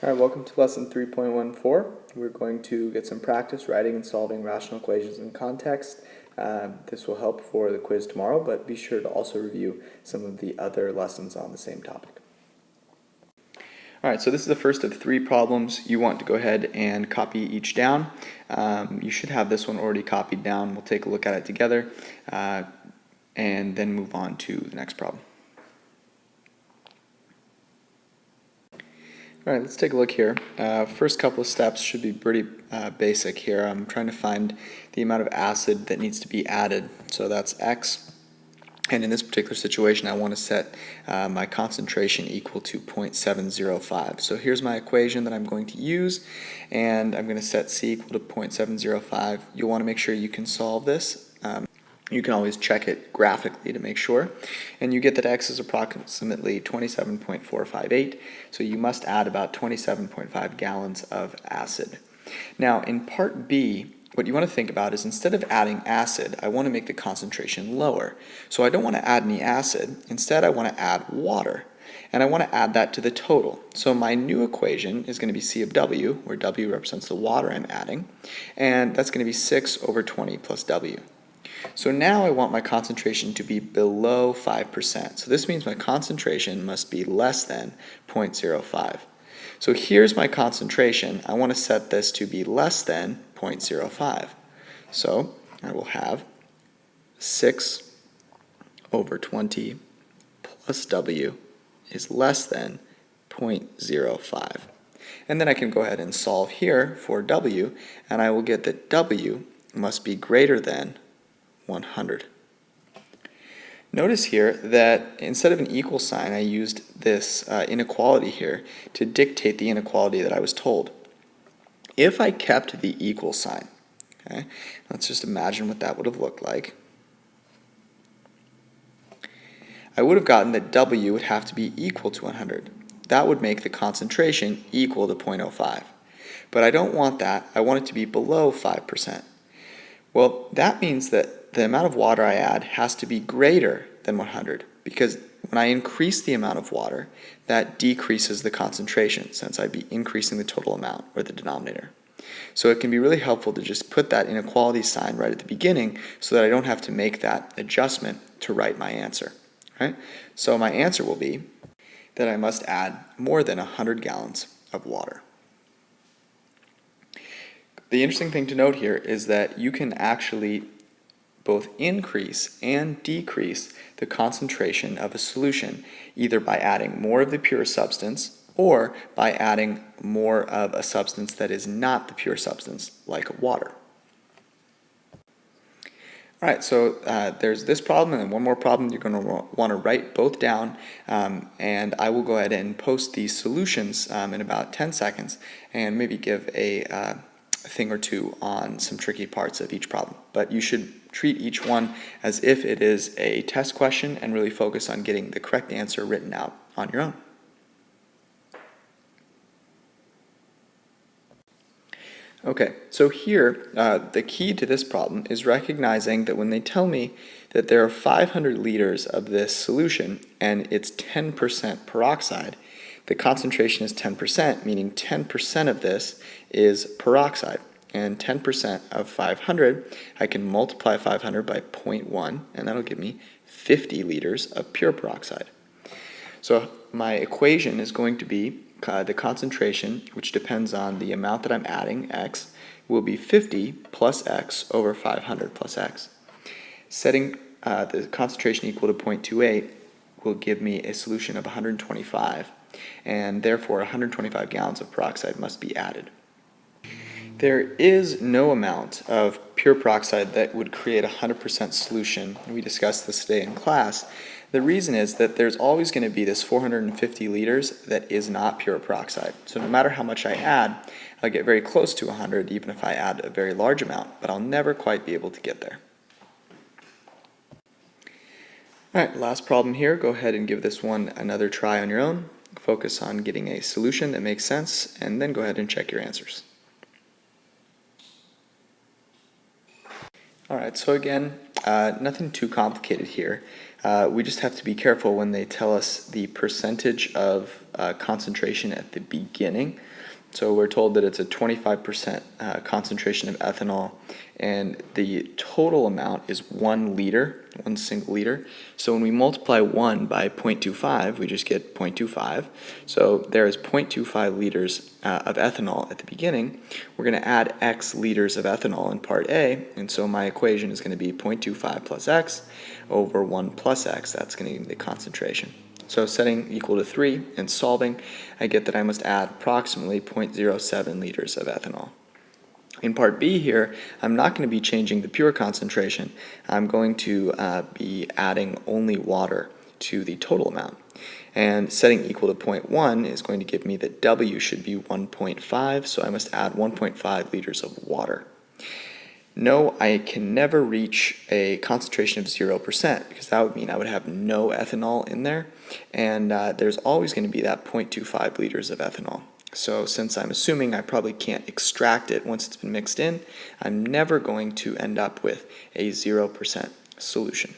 All right, welcome to lesson 3.14. We're going to get some practice writing and solving rational equations in context. This will help for the quiz tomorrow, but be sure to also review some of the other lessons on the same topic. All right, so this is the first of three problems. You want to go ahead and copy each down. You should have this one already copied down. We'll take a look at it together and then move on to the next problem. All right, let's take a look here. First couple of steps should be pretty basic here. I'm trying to find the amount of acid that needs to be added. So that's X. And in this particular situation, I want to set my concentration equal to 0.705. So here's my equation that I'm going to use, and I'm going to set C equal to 0.705. You'll want to make sure you can solve this. You can always check it graphically to make sure. And you get that X is approximately 27.458, so you must add about 27.5 gallons of acid. Now, in part B, what you want to think about is instead of adding acid, I want to make the concentration lower. So I don't want to add any acid. Instead, I want to add water. And I want to add that to the total. So my new equation is going to be C of W, where W represents the water I'm adding. And that's going to be 6 over 20 plus W. So now I want my concentration to be below 5%. So this means my concentration must be less than 0.05. So here's my concentration. I want to set this to be less than 0.05. So I will have 6 over 20 plus W is less than 0.05. And then I can go ahead and solve here for W, and I will get that W must be greater than 100. Notice here that instead of an equal sign, I used this inequality here to dictate the inequality that I was told. If I kept the equal sign, okay, let's just imagine what that would have looked like. I would have gotten that W would have to be equal to 100. That would make the concentration equal to 0.05. But I don't want that. I want it to be below 5%. Well, that means that the amount of water I add has to be greater than 100, because when I increase the amount of water, that decreases the concentration, since I'd be increasing the total amount, or the denominator. So it can be really helpful to just put that inequality sign right at the beginning so that I don't have to make that adjustment to write my answer. Right? So my answer will be that I must add more than 100 gallons of water. The interesting thing to note here is that you can actually both increase and decrease the concentration of a solution, either by adding more of the pure substance or by adding more of a substance that is not the pure substance, like water. All right, so there's this problem and then one more problem. You're going to want to write both down, and I will go ahead and post these solutions in about 10 seconds and maybe give a thing or two on some tricky parts of each problem. But you should treat each one as if it is a test question and really focus on getting the correct answer written out on your own. Okay, so here, the key to this problem is recognizing that when they tell me that there are 500 liters of this solution and it's 10% peroxide, the concentration is 10%, meaning 10% of this is peroxide. And 10% of 500, I can multiply 500 by 0.1, and that'll give me 50 liters of pure peroxide. So my equation is going to be the concentration, which depends on the amount that I'm adding, X, will be 50 plus X over 500 plus X. Setting the concentration equal to 0.28 will give me a solution of 125, and therefore 125 gallons of peroxide must be added. There is no amount of pure peroxide that would create a 100% solution. We discussed this today in class. The reason is that there's always going to be this 450 liters that is not pure peroxide. So no matter how much I add, I'll get very close to 100 even if I add a very large amount, but I'll never quite be able to get there. All right, last problem here. Go ahead and give this one another try on your own. Focus on getting a solution that makes sense, and then go ahead and check your answers. All right, so again, nothing too complicated here. we just have to be careful when they tell us the percentage of concentration at the beginning. So we're told that it's a 25% concentration of ethanol, and the total amount is 1 liter, 1 single liter. So when we multiply 1 by 0.25, we just get 0.25. So there is 0.25 liters of ethanol at the beginning. We're going to add X liters of ethanol in part A, and so my equation is going to be 0.25 plus X over 1 plus X. That's going to give me the concentration. So setting equal to 3 and solving, I get that I must add approximately 0.07 liters of ethanol. In part B here, I'm not going to be changing the pure concentration. I'm going to be adding only water to the total amount. And setting equal to 0.1 is going to give me that W should be 1.5, so I must add 1.5 liters of water. No, I can never reach a concentration of 0% because that would mean I would have no ethanol in there, and there's always going to be that 0.25 liters of ethanol. So since I'm assuming I probably can't extract it once it's been mixed in, I'm never going to end up with a 0% solution.